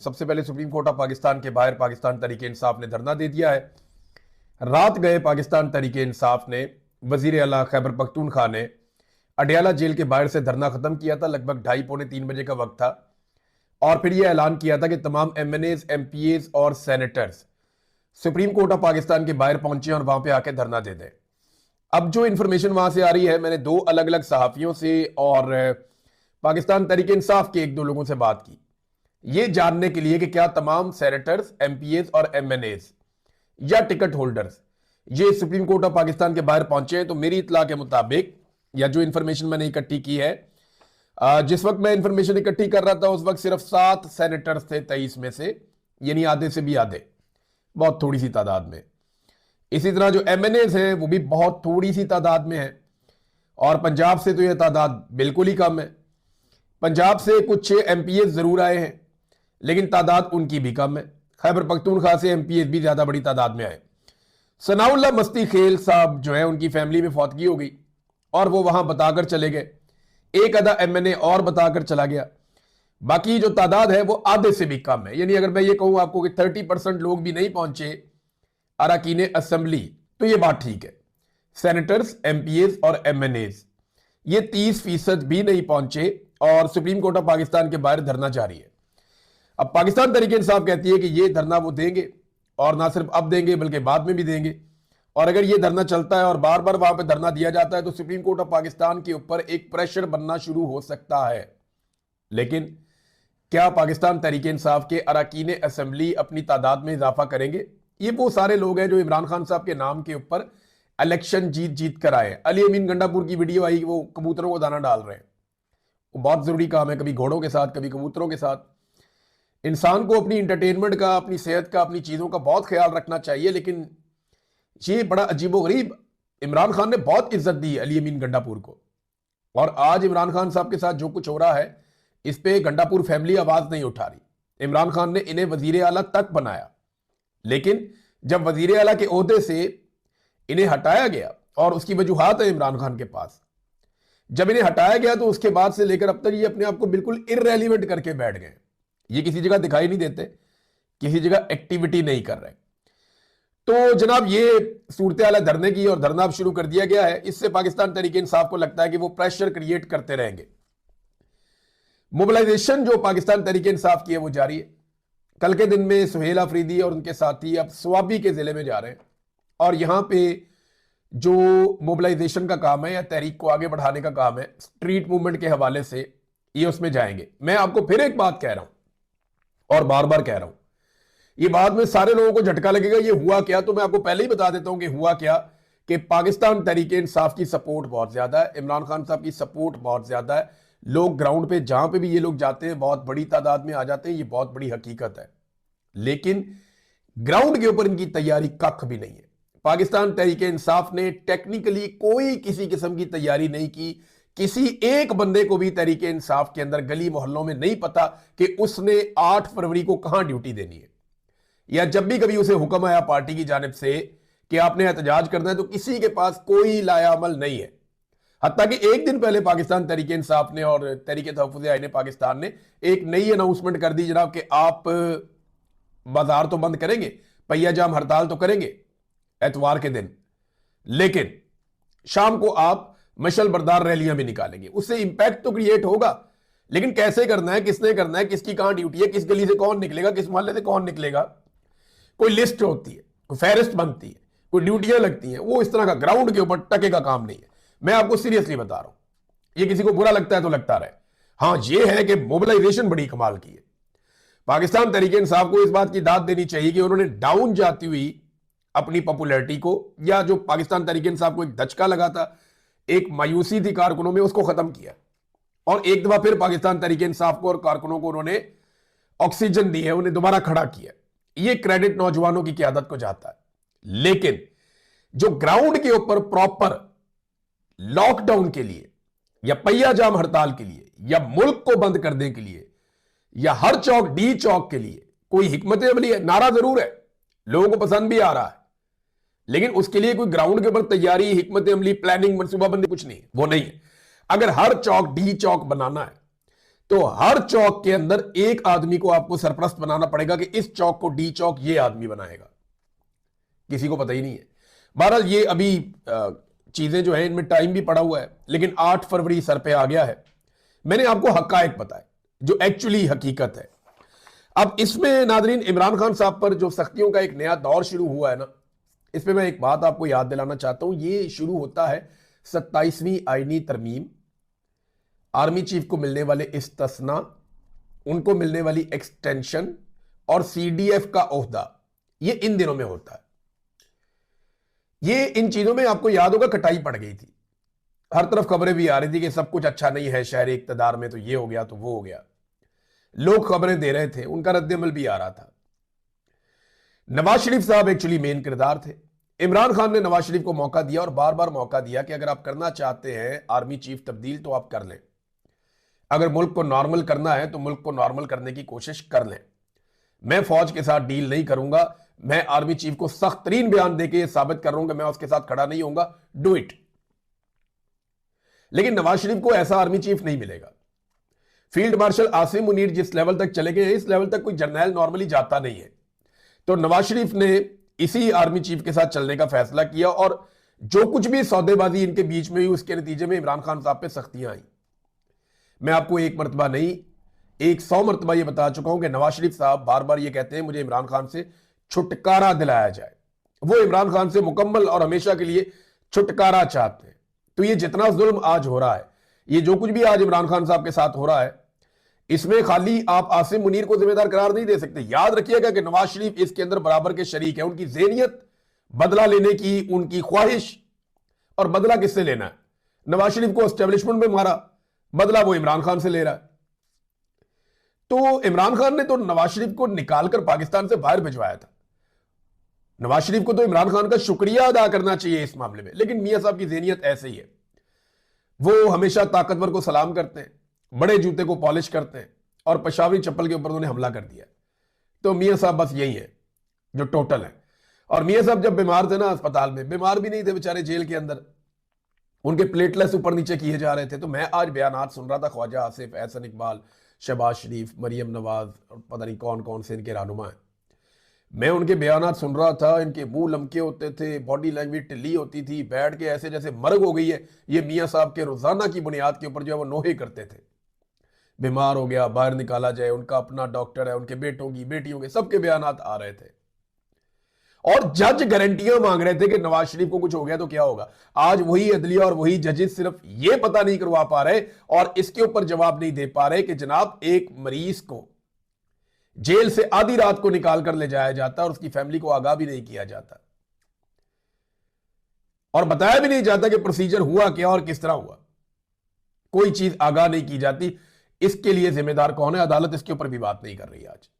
सबसे पहले supreme court of Pakistan के बाहर पाकिस्तान तहरीक इंसाफ ने धरना दे दिया है। रात गए पाकिस्तान तहरीक इंसाफ ने वजीर आला खैबर पख्तूनख्वा ने अडयाला जेल के बाहर से धरना खत्म किया था। लगभग 2:30-3 बजे का वक्त था और फिर यह ऐलान किया था कि तमाम MNAs, MPAs और senators supreme court of Pakistan के बाहर पहुंचे और वहां पे आके धरना दे दें। अब जो इंफॉर्मेशन वहां से आ रही है, मैंने 2 अलग अलग सहाफियों से और पाकिस्तान तहरीक इंसाफ के 1-2 लोगों से बात की, ये जानने के लिए कि क्या तमाम सेनेटर्स, MPAs और MNAs या टिकट होल्डर्स ये सुप्रीम कोर्ट ऑफ पाकिस्तान के बाहर पहुंचे हैं। तो मेरी इत्तला के मुताबिक या जो इंफॉर्मेशन मैंने इकट्ठी की है, जिस वक्त मैं इंफॉर्मेशन इकट्ठी कर रहा था उस वक्त सिर्फ 7 सेनेटर्स थे 23 में से, यानी आधे से भी आधे, बहुत थोड़ी सी तादाद में। इसी तरह जो MNAs हैं वो भी बहुत थोड़ी सी तादाद में है और पंजाब से तो यह तादाद बिल्कुल ही कम है। पंजाब से कुछ MPAs जरूर आए हैं लेकिन तादाद उनकी भी कम है। खैबर पख्तूनख्वा से MPAs भी ज्यादा बड़ी तादाद में आए। सनाउल्लाह मस्ती खेल साहब जो है, उनकी फैमिली में फौतगी हो गई और वो वहां बताकर चले गए। एक आधा MNA और बताकर चला गया। बाकी जो तादाद है वो आधे से भी कम है। यानी अगर मैं ये कहूं आपको कि 30% लोग भी नहीं पहुंचे अरकान असेंबली, तो ये बात ठीक है। सेनेटर्स, MPAs और MNAs ये 30% भी नहीं पहुंचे और सुप्रीम कोर्ट ऑफ पाकिस्तान के बाहर धरना जारी है। अब पाकिस्तान तहरीक इंसाफ कहती है कि ये धरना वो देंगे और ना सिर्फ अब देंगे बल्कि बाद में भी देंगे। और अगर ये धरना चलता है और बार बार वहां पे धरना दिया जाता है तो सुप्रीम कोर्ट ऑफ पाकिस्तान के ऊपर एक प्रेशर बनना शुरू हो सकता है। लेकिन क्या पाकिस्तान तहरीक इंसाफ के अरकान असेंबली अपनी तादाद में इजाफा करेंगे? ये वो सारे लोग हैं जो इमरान खान साहब के नाम के ऊपर इलेक्शन जीत जीत कर आए। अली अमीन गंडापुर की वीडियो आई, वो कबूतरों को दाना डाल रहे हैं। वो बहुत जरूरी काम है, कभी घोड़ों के साथ कभी कबूतरों के साथ। इंसान को अपनी इंटरटेनमेंट का, अपनी सेहत का, अपनी चीज़ों का बहुत ख्याल रखना चाहिए। लेकिन ये बड़ा अजीबोगरीब, इमरान खान ने बहुत इज्जत दी अली अमीन गंडापुर को और आज इमरान खान साहब के साथ जो कुछ हो रहा है इस पे गंडापुर फैमिली आवाज नहीं उठा रही। इमरान खान ने इन्हें वजीर आला तक बनाया, लेकिन जब वजीर आला के ओहदे से इन्हें हटाया गया और उसकी वजूहात है इमरान खान के पास, जब इन्हें हटाया गया तो उसके बाद से लेकर अब तक ये अपने आप को बिल्कुल इररेलेवेंट करके बैठ गए। ये किसी जगह दिखाई नहीं देते, किसी जगह एक्टिविटी नहीं कर रहे। तो जनाब ये सूरत हाल है धरने की और धरना अब शुरू कर दिया गया है। इससे पाकिस्तान तहरीक इंसाफ को लगता है कि वो प्रेशर क्रिएट करते रहेंगे। मोबिलाइजेशन जो पाकिस्तान तहरीक इंसाफ की है वो जारी है। कल के दिन में सुहेल अफरीदी और उनके साथी अब स्वाबी के जिले में जा रहे हैं और यहां पे जो मोबिलाइजेशन का काम है या तहरीक को आगे बढ़ाने का काम है, स्ट्रीट मूवमेंट के हवाले से, ये उसमें जाएंगे। मैं आपको फिर एक बात कह रहा हूं और बार बार कह रहा हूं, ये बाद में सारे लोगों को झटका लगेगा ये हुआ क्या, तो मैं आपको पहले ही बता देता हूं कि हुआ क्या, कि पाकिस्तान तहरीक इंसाफ की सपोर्ट बहुत ज्यादा है, इमरान खान साहब की सपोर्ट बहुत ज्यादा है। लोग ग्राउंड पे जहां पे भी ये लोग जाते हैं बहुत बड़ी तादाद में आ जाते हैं, ये बहुत बड़ी हकीकत है। लेकिन ग्राउंड के ऊपर इनकी तैयारी कख भी नहीं है। पाकिस्तान तहरीक इंसाफ ने टेक्निकली कोई किसी किस्म की तैयारी नहीं की। किसी एक बंदे को भी तहरीक इंसाफ के अंदर गली मोहल्लों में नहीं पता कि उसने 8 फरवरी को कहां ड्यूटी देनी है, या जब भी कभी उसे हुक्म आया पार्टी की जानिब से कि आपने एहतजाज करना है तो किसी के पास कोई लाया अमल नहीं है। हत्ता कि एक दिन पहले पाकिस्तान तहरीक इंसाफ ने और तहरीक तहफ़्फ़ुज़ आईन पाकिस्तान ने एक नई अनाउंसमेंट कर दी जनाब कि आप बाजार तो बंद करेंगे, पहिया जाम हड़ताल तो करेंगे एतवार के दिन, लेकिन शाम को आप मशल बरदार रैलियां भी निकालेंगे। उससे इंपैक्ट तो क्रिएट होगा, लेकिन कैसे करना है, किसने करना है, किसकी कहां ड्यूटी है, किस गली से कौन निकलेगा, किस मोहल्ले से कौन निकलेगा, कोई लिस्ट होती है, कोई फहरिस्त बनती है, कोई ड्यूटियां लगती हैं। वो इस तरह का ग्राउंड के ऊपर टके का काम नहीं है। मैं आपको सीरियसली बता रहा हूं, ये किसी को बुरा लगता है तो लगता रहे। हां, ये है कि मोबिलाइजेशन बड़ी कमाल की है। पाकिस्तान तहरीक इंसाफ को इस बात की दाद देनी चाहिए कि उन्होंने डाउन जाती हुई अपनी पॉपुलैरिटी को, या जो पाकिस्तान तहरीक इंसाफ को एक धचका लगा था, एक मायूसी थी कारकुनों में, उसको खत्म किया और एक दफा फिर पाकिस्तान तहरीक इंसाफ को और कारकुनों को उन्होंने ऑक्सीजन दी है, उन्हें दोबारा खड़ा किया। ये क्रेडिट नौजवानों की क़यादत को जाता है। लेकिन जो ग्राउंड के ऊपर प्रॉपर लॉकडाउन के लिए या पहिया जाम हड़ताल के लिए या मुल्क को बंद करने के लिए या हर चौक डी चौक के लिए कोई हिकमत अमली है, नारा जरूर है, लोगों को पसंद भी आ रहा है, लेकिन उसके लिए कोई ग्राउंड के ऊपर तैयारी, हिकमत अमली, प्लानिंग, मनसूबाबंदी कुछ नहीं है, वो नहीं है। अगर हर चौक डी चौक बनाना है तो हर चौक के अंदर एक आदमी को आपको सरपरस्त बनाना पड़ेगा कि इस चौक को डी चौक ये आदमी बनाएगा। किसी को पता ही नहीं है। बहरहाल ये अभी चीजें जो है इनमें टाइम भी पड़ा हुआ है, लेकिन 8 फरवरी सर पे आ गया है। मैंने आपको हकायक बताए जो एक्चुअली हकीकत है। अब इसमें नादरीन इमरान खान साहब पर जो सख्तियों का एक नया दौर शुरू हुआ है ना, इस पर मैं एक बात आपको याद दिलाना चाहता हूं। ये शुरू होता है 27वीं आईनी तरमीम, आर्मी चीफ को मिलने वाले इस्तिस्ना, उनको मिलने वाली एक्सटेंशन और सीडीएफ का ओहदा, ये इन दिनों में होता है। ये इन चीजों में आपको याद होगा कटाई पड़ गई थी। हर तरफ खबरें भी आ रही थी कि सब कुछ अच्छा नहीं है शहरी इक्तदार में, तो ये हो गया तो वो हो गया। लोग खबरें दे रहे थे, उनका रद्द-ए-अमल भी आ रहा था। नवाज शरीफ साहब एक्चुअली मेन किरदार थे। इमरान खान ने नवाज शरीफ को मौका दिया और बार बार मौका दिया कि अगर आप करना चाहते हैं आर्मी चीफ तब्दील तो आप कर लें। अगर मुल्क को नॉर्मल करना है तो मुल्क को नॉर्मल करने की कोशिश कर लें। मैं फौज के साथ डील नहीं करूंगा, मैं आर्मी चीफ को सख्त तरीन बयान देकर यह साबित कर रहा हूं कि मैं उसके साथ खड़ा नहीं होऊंगा, डू इट। लेकिन नवाज शरीफ को ऐसा आर्मी चीफ नहीं मिलेगा। फील्ड मार्शल आसिम मुनीर जिस लेवल तक चले गए, इस लेवल तक कोई जर्नैल नॉर्मली जाता नहीं है। तो नवाज शरीफ ने इसी आर्मी चीफ के साथ चलने का फैसला किया और जो कुछ भी सौदेबाजी इनके बीच में हुई उसके नतीजे में इमरान खान साहब पे सख्तियां आई। मैं आपको एक मरतबा नहीं 100 मरतबा यह बता चुका हूं कि नवाज शरीफ साहब बार बार यह कहते हैं मुझे इमरान खान से छुटकारा दिलाया जाए। वो इमरान खान से मुकम्मल और हमेशा के लिए छुटकारा चाहते हैं। तो ये जितना जुल्म आज हो रहा है, ये जो कुछ भी आज इमरान खान साहब के साथ हो रहा है, इसमें खाली आप आसिम मुनीर को जिम्मेदार करार नहीं दे सकते। याद रखिएगा कि नवाज शरीफ इसके अंदर बराबर के शरीक है। उनकी ज़हनियत बदला लेने की, उनकी ख्वाहिश, और बदला किससे लेना है? नवाज शरीफ को एस्टेब्लिशमेंट में मारा, बदला वो इमरान खान से ले रहा है। तो इमरान खान ने तो नवाज शरीफ को निकालकर पाकिस्तान से बाहर भिजवाया था। नवाज शरीफ को तो इमरान खान का शुक्रिया अदा करना चाहिए इस मामले में। लेकिन मियां साहब की ज़हनियत ऐसे ही है, वो हमेशा ताकतवर को सलाम करते हैं, बड़े जूते को पॉलिश करते हैं, और पेशावरी चप्पल के ऊपर उन्होंने हमला कर दिया। तो मियां साहब बस यही है जो टोटल है। और मियां साहब जब बीमार थे ना अस्पताल में, बीमार भी नहीं थे बेचारे, जेल के अंदर उनके प्लेटलेट्स ऊपर नीचे किए जा रहे थे। तो मैं आज बयानात सुन रहा था, ख्वाजा आसिफ, एहसन इकबाल, शहबाज शरीफ, मरियम नवाज और पता नहीं कौन कौन से इनके रहनुमा हैं। मैं उनके बयानात सुन रहा था, इनके मुंह लमके होते थे, बॉडी लैंग्वेज ढिल्ली होती थी, बैठ के ऐसे जैसे मर्ग हो गई है। ये मियां साहब के रोजाना की बुनियाद के ऊपर जो है वो नोहे करते थे। बीमार हो गया, बाहर निकाला जाए, उनका अपना डॉक्टर है, उनके बेटों की बेटियों के सबके बयानात आ रहे थे। और जज गारंटियां मांग रहे थे कि नवाज शरीफ को कुछ हो गया तो क्या होगा। आज वही अदलिया और वही जजेस सिर्फ ये पता नहीं करवा पा रहे और इसके ऊपर जवाब नहीं दे पा रहे कि जनाब एक मरीज को जेल से आधी रात को निकाल कर ले जाया जाता और उसकी फैमिली को आगाह भी नहीं किया जाता और बताया भी नहीं जाता कि प्रोसीजर हुआ क्या और किस तरह हुआ। कोई चीज आगाह नहीं की जाती। इसके लिए जिम्मेदार कौन है? अदालत इसके ऊपर भी बात नहीं कर रही आज।